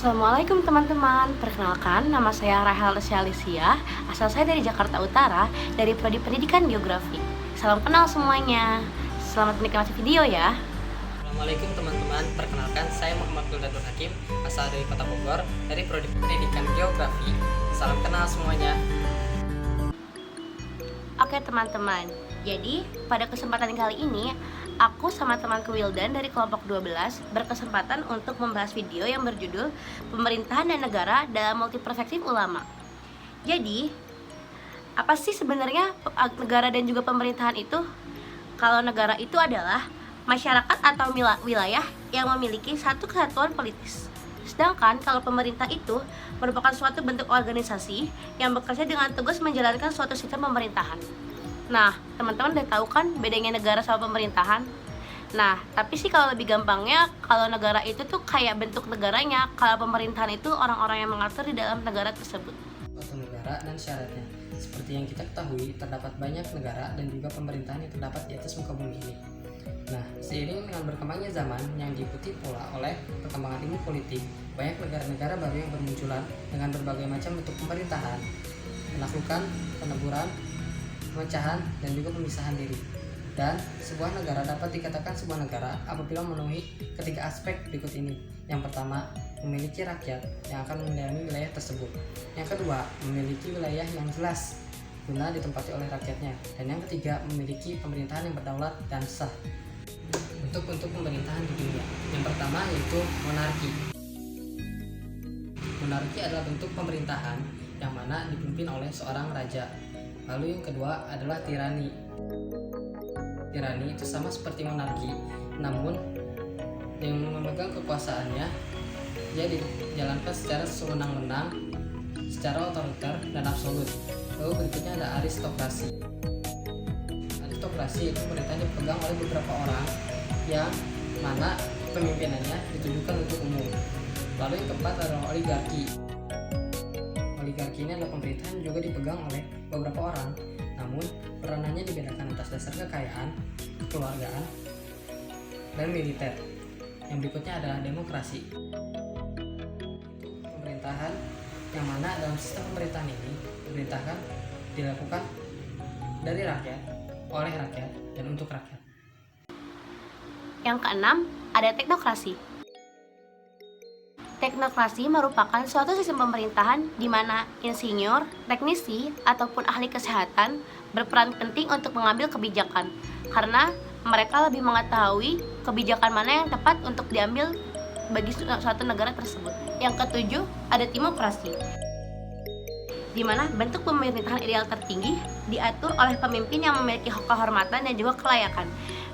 Assalamualaikum teman-teman, perkenalkan nama saya Rahel Alicia, asal saya dari Jakarta Utara, dari Prodi Pendidikan Geografi. Salam kenal semuanya, selamat menikmati video ya. Assalamualaikum teman-teman, perkenalkan saya Muhammad Wildan Hakim, asal dari Kota Bogor, dari Prodi Pendidikan Geografi. Salam kenal semuanya. Oke teman-teman, jadi pada kesempatan kali ini aku sama temanku Wildan dari kelompok 12 berkesempatan untuk membahas video yang berjudul Pemerintahan dan Negara dalam Multiperspektif Ulama. Jadi, apa sih sebenarnya negara dan juga pemerintahan itu? Kalau negara itu adalah masyarakat atau wilayah yang memiliki satu kesatuan politis. Sedangkan kalau pemerintah itu merupakan suatu bentuk organisasi yang bekerja dengan tugas menjalankan suatu sistem pemerintahan. Nah, teman-teman udah tahu kan bedanya negara sama pemerintahan? Nah, tapi sih kalau lebih gampangnya, kalau negara itu tuh kayak bentuk negaranya, kalau pemerintahan itu orang-orang yang mengatur di dalam negara tersebut. Suatu negara dan syaratnya. Seperti yang kita ketahui, terdapat banyak negara dan juga pemerintahan yang terdapat di atas muka bumi ini. Nah, seiring dengan berkembangnya zaman yang diikuti pula oleh perkembangan ilmu politik, banyak negara-negara baru yang bermunculan dengan berbagai macam bentuk pemerintahan, penaklukan, peneburan, pemecahan, dan juga pemisahan diri. Dan sebuah negara dapat dikatakan sebuah negara apabila memenuhi ketiga aspek berikut ini. Yang pertama, memiliki rakyat yang akan mendiami wilayah tersebut. Yang kedua, memiliki wilayah yang jelas guna ditempati oleh rakyatnya. Dan yang ketiga, memiliki pemerintahan yang berdaulat dan sah. Bentuk-bentuk pemerintahan di dunia. Yang pertama yaitu monarki. Monarki adalah bentuk pemerintahan yang mana dipimpin oleh seorang raja. Lalu yang kedua adalah tirani. Tirani itu sama seperti monarki, namun yang memegang kekuasaannya dia dijalankan secara sewenang-wenang, secara otoriter dan absolut. Lalu berikutnya ada aristokrasi. Aristokrasi itu pemerintahan dipegang oleh beberapa orang yang mana pemimpinannya ditujukan untuk umum. Lalu yang keempat adalah oligarki. Oligarki ini adalah pemerintahan yang juga dipegang oleh beberapa orang, namun peranannya dibedakan atas dasar kekayaan, kekeluargaan, dan militer. Yang berikutnya adalah demokrasi. Pemerintahan yang mana dalam sistem pemerintahan ini diperintahkan dilakukan dari rakyat, oleh rakyat, dan untuk rakyat. Yang keenam, ada teknokrasi. Teknokrasi merupakan suatu sistem pemerintahan di mana insinyur, teknisi, ataupun ahli kesehatan berperan penting untuk mengambil kebijakan karena mereka lebih mengetahui kebijakan mana yang tepat untuk diambil bagi suatu negara tersebut. Yang ketujuh, ada timokrasi, di mana bentuk pemerintahan ideal tertinggi diatur oleh pemimpin yang memiliki kehormatan dan juga kelayakan.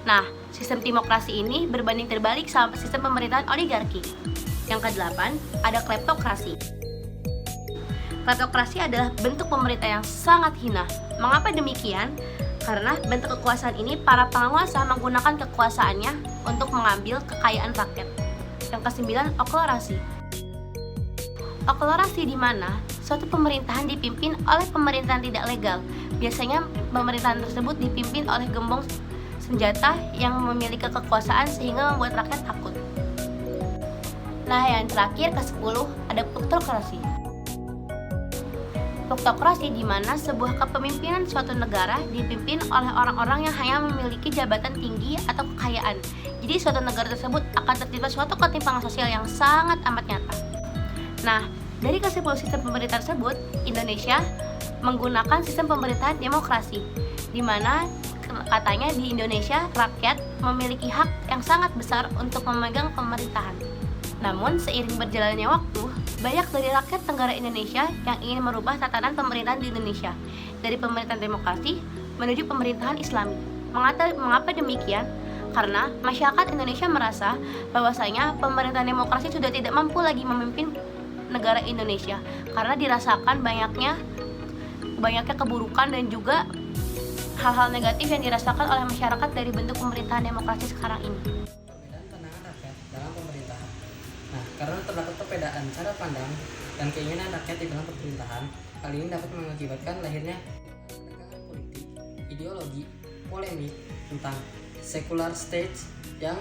Nah, sistem timokrasi ini berbanding terbalik sama sistem pemerintahan oligarki. Yang kedelapan, ada kleptokrasi. Kleptokrasi adalah bentuk pemerintah yang sangat hina. Mengapa demikian? Karena bentuk kekuasaan ini para penguasa menggunakan kekuasaannya untuk mengambil kekayaan rakyat. Yang kesembilan, oklerasi. Oklerasi di mana suatu pemerintahan dipimpin oleh pemerintahan tidak legal. Biasanya pemerintahan tersebut dipimpin oleh gembong senjata yang memiliki kekuasaan sehingga membuat rakyat takut. Nah, yang terakhir ke-10 ada plutokrasi. Plutokrasi di mana sebuah kepemimpinan suatu negara dipimpin oleh orang-orang yang hanya memiliki jabatan tinggi atau kekayaan. Jadi suatu negara tersebut akan tertimpa suatu ketimpangan sosial yang sangat amat nyata. Nah, dari ke-10 sistem pemerintahan tersebut, Indonesia menggunakan sistem pemerintahan demokrasi, di mana katanya di Indonesia rakyat memiliki hak yang sangat besar untuk memegang pemerintahan. Namun, seiring berjalannya waktu, banyak dari rakyat negara Indonesia yang ingin merubah tatanan pemerintahan di Indonesia dari pemerintahan demokrasi menuju pemerintahan Islami. Mengapa demikian? Karena masyarakat Indonesia merasa bahwasanya pemerintahan demokrasi sudah tidak mampu lagi memimpin negara Indonesia karena dirasakan banyaknya keburukan dan juga hal-hal negatif yang dirasakan oleh masyarakat dari bentuk pemerintahan demokrasi sekarang ini. Karena terdapat perbedaan cara pandang dan keinginan rakyat di dalam pemerintahan, hal ini dapat mengakibatkan lahirnya ketegangan politik, ideologi, polemik tentang secular state yang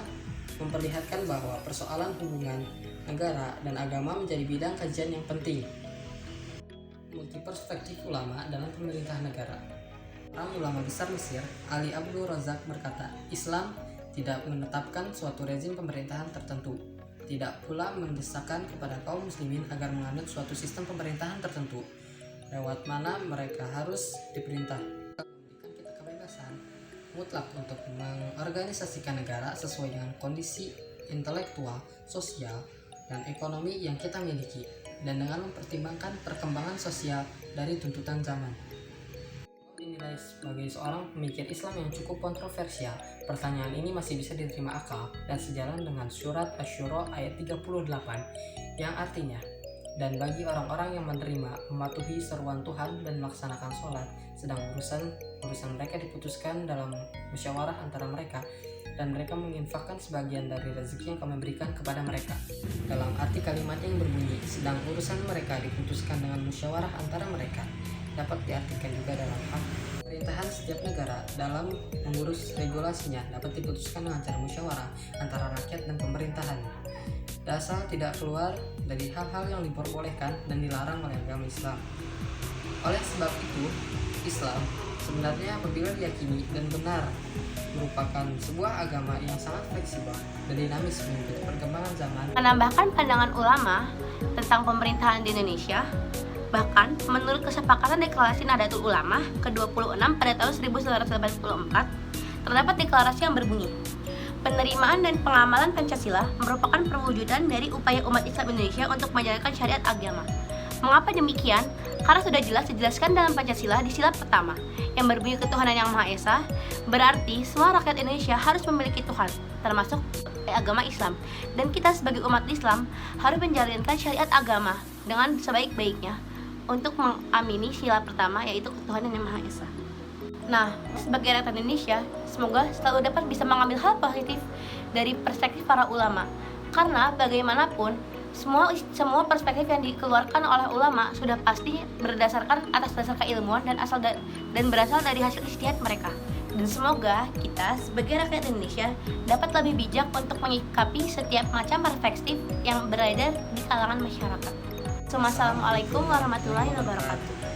memperlihatkan bahwa persoalan hubungan negara dan agama menjadi bidang kajian yang penting. Multiperspektif ulama dalam pemerintahan negara. Seorang ulama besar Mesir, Ali Abdul Razak berkata, Islam tidak menetapkan suatu rezim pemerintahan tertentu, tidak pula mendesakkan kepada kaum muslimin agar menganut suatu sistem pemerintahan tertentu, lewat mana mereka harus diperintah. Memberikan kita kebebasan mutlak untuk mengorganisasikan negara sesuai dengan kondisi intelektual, sosial, dan ekonomi yang kita miliki, dan dengan mempertimbangkan perkembangan sosial dari tuntutan zaman. Dinilai sebagai seorang pemikir Islam yang cukup kontroversial, pertanyaan ini masih bisa diterima akal dan sejalan dengan surat Asy-Syura ayat 38 yang artinya, dan bagi orang-orang yang menerima, mematuhi seruan Tuhan dan melaksanakan sholat, sedang urusan mereka diputuskan dalam musyawarah antara mereka, dan mereka menginfakkan sebagian dari rezeki yang kami berikan kepada mereka. Dalam arti kalimat yang berbunyi, sedang urusan mereka diputuskan dengan musyawarah antara mereka, dapat diartikan juga dalam hak pemerintahan setiap negara dalam mengurus regulasinya dapat diputuskan dengan cara musyawarah antara rakyat dan pemerintahan. Asal tidak keluar dari hal-hal yang diperbolehkan dan dilarang oleh agama Islam. Oleh sebab itu, Islam sebenarnya apabila diyakini dan benar merupakan sebuah agama yang sangat fleksibel dan dinamis mengikuti perkembangan zaman. Menambahkan pandangan ulama tentang pemerintahan di Indonesia, bahkan menurut kesepakatan Deklarasi Nahdlatul Ulama ke-26 pada tahun 1984, terdapat deklarasi yang berbunyi, penerimaan dan pengamalan Pancasila merupakan perwujudan dari upaya umat Islam Indonesia untuk menjalankan syariat agama. Mengapa demikian? Karena sudah jelas dijelaskan dalam Pancasila di sila pertama yang berbunyi ketuhanan yang Maha Esa, berarti semua rakyat Indonesia harus memiliki Tuhan, termasuk agama Islam. Dan kita sebagai umat Islam harus menjalankan syariat agama dengan sebaik-baiknya untuk mengamini sila pertama, yaitu ketuhanan yang Maha Esa. Nah, sebagai rakyat Indonesia, semoga selalu dapat bisa mengambil hal positif dari perspektif para ulama. Karena bagaimanapun, semua perspektif yang dikeluarkan oleh ulama sudah pasti berdasarkan atas dasar keilmuan dan berasal dari hasil ijtihad mereka. Dan semoga kita sebagai rakyat Indonesia dapat lebih bijak untuk menyikapi setiap macam perspektif yang beredar di kalangan masyarakat. Assalamualaikum warahmatullahi wabarakatuh.